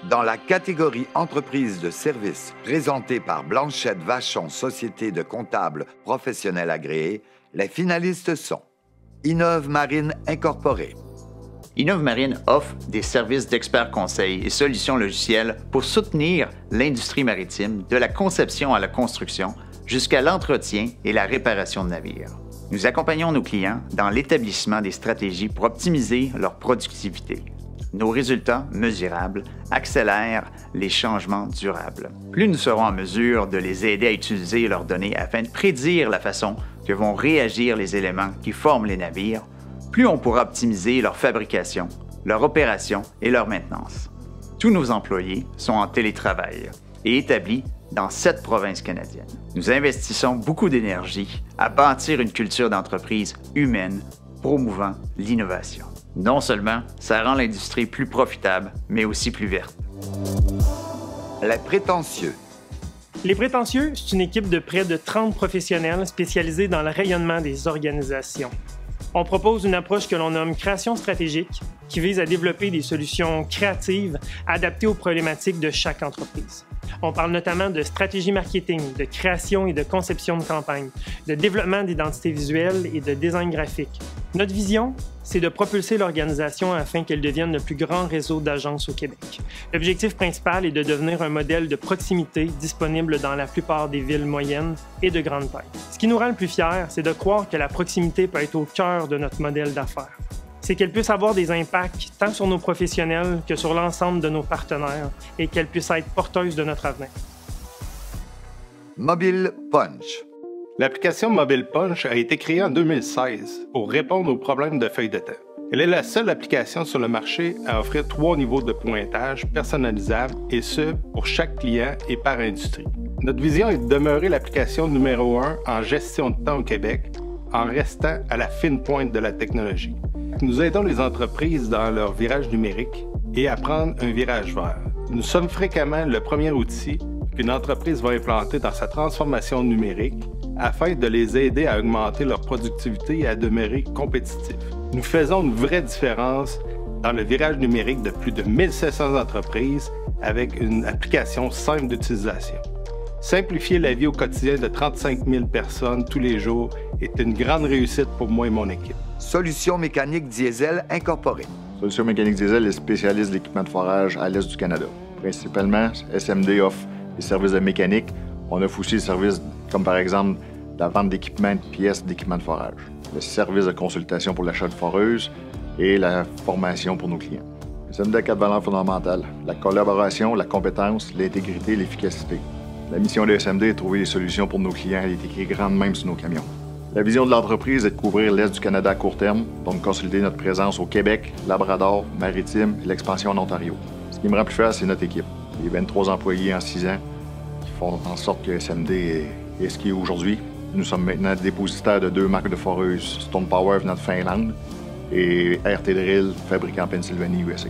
Dans la catégorie entreprise de services présentée par Blanchette Vachon, société de comptables professionnels agréés, les finalistes sont Innov Marine Incorporée. Innov Marine offre des services d'experts conseils et solutions logicielles pour soutenir l'industrie maritime de la conception à la construction jusqu'à l'entretien et la réparation de navires. Nous accompagnons nos clients dans l'établissement des stratégies pour optimiser leur productivité. Nos résultats mesurables accélèrent les changements durables. Plus nous serons en mesure de les aider à utiliser leurs données afin de prédire la façon que vont réagir les éléments qui forment les navires, plus on pourra optimiser leur fabrication, leur opération et leur maintenance. Tous nos employés sont en télétravail et établis dans 7 provinces canadiennes. Nous investissons beaucoup d'énergie à bâtir une culture d'entreprise humaine, promouvant l'innovation. Non seulement ça rend l'industrie plus profitable, mais aussi plus verte. Les prétentieux. Les prétentieux, c'est une équipe de près de 30 professionnels spécialisés dans le rayonnement des organisations. On propose une approche que l'on nomme création stratégique, qui vise à développer des solutions créatives adaptées aux problématiques de chaque entreprise. On parle notamment de stratégie marketing, de création et de conception de campagne, de développement d'identité visuelle et de design graphique. Notre vision, c'est de propulser l'organisation afin qu'elle devienne le plus grand réseau d'agences au Québec. L'objectif principal est de devenir un modèle de proximité disponible dans la plupart des villes moyennes et de grande taille. Ce qui nous rend le plus fiers, c'est de croire que la proximité peut être au cœur de notre modèle d'affaires. C'est qu'elle puisse avoir des impacts tant sur nos professionnels que sur l'ensemble de nos partenaires et qu'elle puisse être porteuse de notre avenir. Mobile Punch. L'application Mobile Punch a été créée en 2016 pour répondre aux problèmes de feuilles de temps. Elle est la seule application sur le marché à offrir 3 niveaux de pointage personnalisables et ce, pour chaque client et par industrie. Notre vision est de demeurer l'application numéro 1 en gestion de temps au Québec en restant à la fine pointe de la technologie. Nous aidons les entreprises dans leur virage numérique et à prendre un virage vert. Nous sommes fréquemment le premier outil qu'une entreprise va implanter dans sa transformation numérique afin de les aider à augmenter leur productivité et à demeurer compétitifs. Nous faisons une vraie différence dans le virage numérique de plus de 1700 entreprises avec une application simple d'utilisation. Simplifier la vie au quotidien de 35 000 personnes tous les jours est une grande réussite pour moi et mon équipe. Solutions mécaniques diesel incorporées. Solutions mécaniques diesel est spécialiste d'équipement de forage à l'est du Canada. Principalement, SMD offre des services de mécanique. On offre aussi des services comme par exemple la vente d'équipements et de pièces d'équipement de forage, le service de consultation pour l'achat de foreuses et la formation pour nos clients. SMD a 4 valeurs fondamentales: la collaboration, la compétence, l'intégrité et l'efficacité. La mission de SMD est de trouver des solutions pour nos clients. Elle est écrite grande même sur nos camions. La vision de l'entreprise est de couvrir l'Est du Canada à court terme, donc consolider notre présence au Québec, Labrador, Maritime et l'expansion en Ontario. Ce qui me rend plus fier, c'est notre équipe. Les 23 employés en 6 ans qui font en sorte que SMD est ce qu'il est aujourd'hui. Nous sommes maintenant dépositaires de 2 marques de foreuses, Stone Power venant de Finlande et RT Drill, fabriqué en Pennsylvanie, USA.